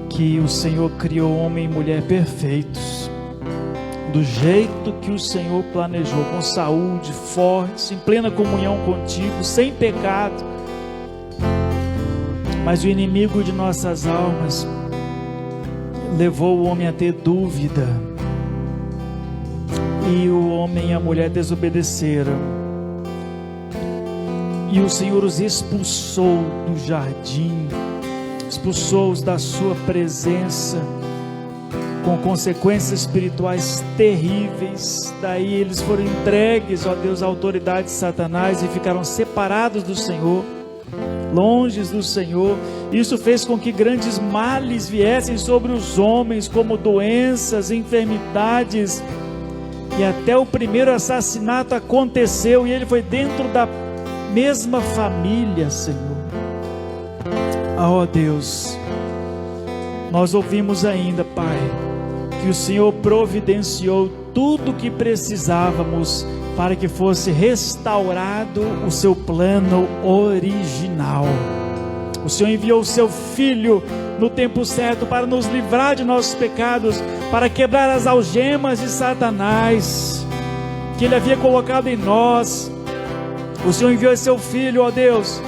Speaker 1: que o Senhor criou homem e mulher perfeitos, do jeito que o Senhor planejou, com saúde, fortes, em plena comunhão contigo, sem pecado. Mas o inimigo de nossas almas levou o homem a ter dúvida, e o homem e a mulher desobedeceram. E o Senhor os expulsou do jardim, expulsou-os da sua presença, com consequências espirituais terríveis. Daí eles foram entregues, ó Deus, à autoridade de Satanás e ficaram separados do Senhor, longes do Senhor. Isso fez com que grandes males viessem sobre os homens, como doenças, enfermidades, e até o primeiro assassinato aconteceu, e ele foi dentro da mesma família, Senhor. Ó Deus, nós ouvimos ainda, Pai, que o Senhor providenciou tudo o que precisávamos para que fosse restaurado o seu plano original. O Senhor enviou o seu Filho no tempo certo para nos livrar de nossos pecados, para quebrar as algemas de Satanás que Ele havia colocado em nós. O Senhor enviou o seu Filho, ó Deus,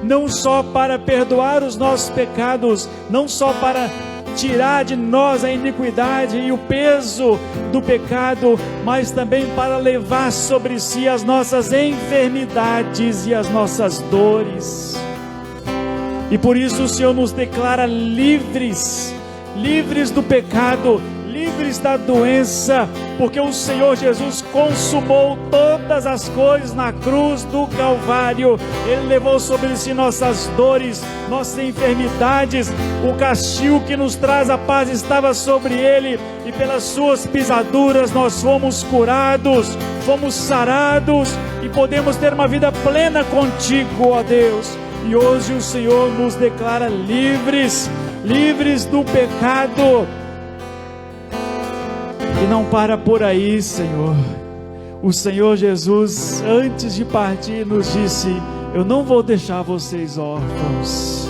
Speaker 1: não só para perdoar os nossos pecados, não só para tirar de nós a iniquidade e o peso do pecado, mas também para levar sobre si as nossas enfermidades e as nossas dores. E por isso o Senhor nos declara livres, livres do pecado, livres da doença, porque o Senhor Jesus consumou todas as coisas na cruz do Calvário. Ele levou sobre si nossas dores, nossas enfermidades. O castigo que nos traz a paz estava sobre Ele, e pelas suas pisaduras nós fomos curados, fomos sarados, e podemos ter uma vida plena contigo, ó Deus. E hoje o Senhor nos declara livres, livres do pecado. E não para por aí, Senhor. O Senhor Jesus, antes de partir, nos disse: eu não vou deixar vocês órfãos.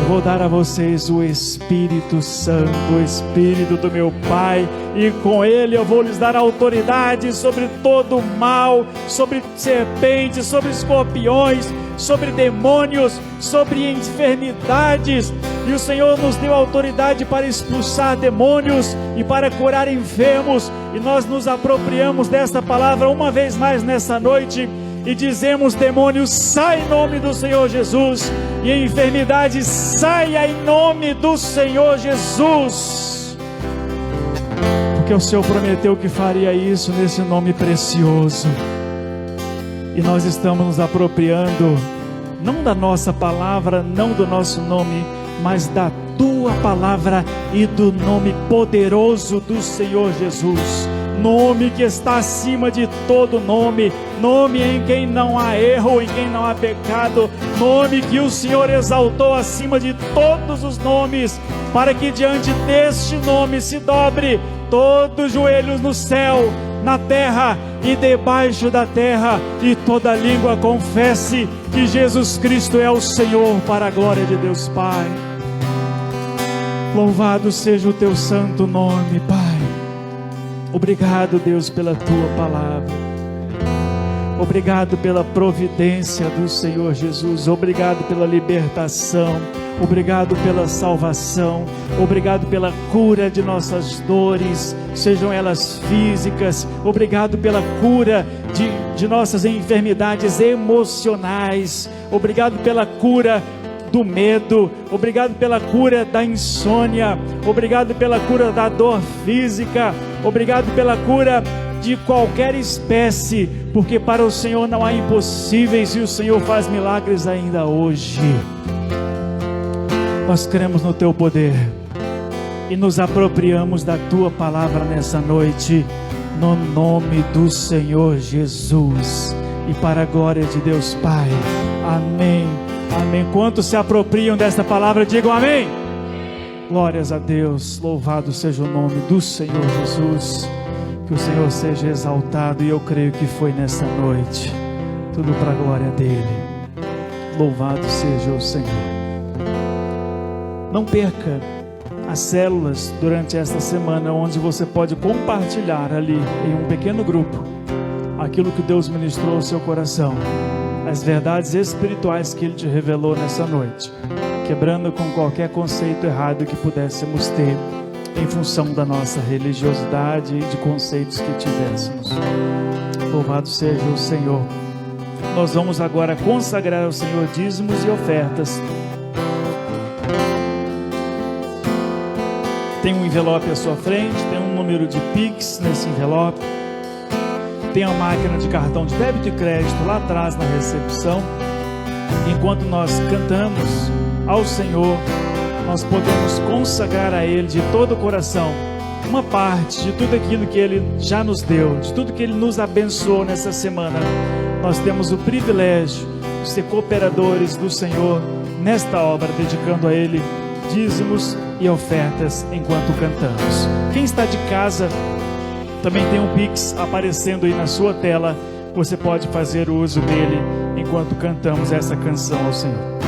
Speaker 1: Eu vou dar a vocês o Espírito Santo, o Espírito do meu Pai, e com Ele eu vou lhes dar autoridade sobre todo o mal, sobre serpentes, sobre escorpiões, sobre demônios, sobre enfermidades. E o Senhor nos deu autoridade para expulsar demônios e para curar enfermos, e nós nos apropriamos desta palavra uma vez mais nessa noite e dizemos: demônios, sai em nome do Senhor Jesus, e a enfermidade saia em nome do Senhor Jesus, porque o Senhor prometeu que faria isso nesse nome precioso. E nós estamos nos apropriando, não da nossa palavra, não do nosso nome, mas da tua palavra e do nome poderoso do Senhor Jesus, nome que está acima de todo nome, nome em quem não há erro, em quem não há pecado, nome que o Senhor exaltou acima de todos os nomes, para que diante deste nome se dobre todos os joelhos no céu, na terra e debaixo da terra, e toda língua confesse que Jesus Cristo é o Senhor, para a glória de Deus Pai. Louvado seja o teu santo nome, Pai. Obrigado, Deus, pela tua palavra. Obrigado pela providência do Senhor Jesus. Obrigado pela libertação. Obrigado pela salvação. Obrigado pela cura de nossas dores, sejam elas físicas. Obrigado pela cura de nossas enfermidades emocionais. Obrigado pela cura do medo. Obrigado pela cura da insônia. Obrigado pela cura da dor física. Obrigado pela cura de qualquer espécie, porque para o Senhor não há impossíveis, e o Senhor faz milagres ainda hoje. Nós cremos no teu poder e nos apropriamos da tua palavra nessa noite, no nome do Senhor Jesus, e para a glória de Deus Pai. Amém. Amém. Quantos se apropriam desta palavra, digam amém. Glórias a Deus. Louvado seja o nome do Senhor Jesus. Que o Senhor seja exaltado, e eu creio que foi nessa noite. Tudo para a glória dele. Louvado seja o Senhor. Não perca as células durante esta semana, onde você pode compartilhar ali em um pequeno grupo aquilo que Deus ministrou ao seu coração, as verdades espirituais que Ele te revelou nessa noite, quebrando com qualquer conceito errado que pudéssemos ter em função da nossa religiosidade e de conceitos que tivéssemos. Louvado seja o Senhor. Nós vamos agora consagrar ao Senhor dízimos e ofertas. Tem um envelope à sua frente, tem um número de Pix nesse envelope, tem a máquina de cartão de débito e crédito lá atrás na recepção. Enquanto nós cantamos ao Senhor, nós podemos consagrar a Ele de todo o coração uma parte de tudo aquilo que Ele já nos deu, de tudo que Ele nos abençoou nessa semana. Nós temos o privilégio de ser cooperadores do Senhor nesta obra, dedicando a Ele dízimos e ofertas enquanto cantamos. Quem está de casa, também tem um Pix aparecendo aí na sua tela. Você pode fazer uso dele enquanto cantamos essa canção ao Senhor.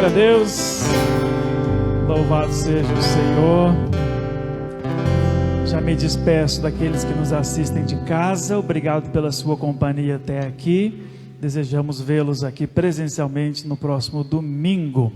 Speaker 1: Glória a Deus. Louvado seja o Senhor. Já me despeço daqueles que nos assistem de casa. Obrigado pela sua companhia até aqui. Desejamos vê-los aqui presencialmente no próximo domingo.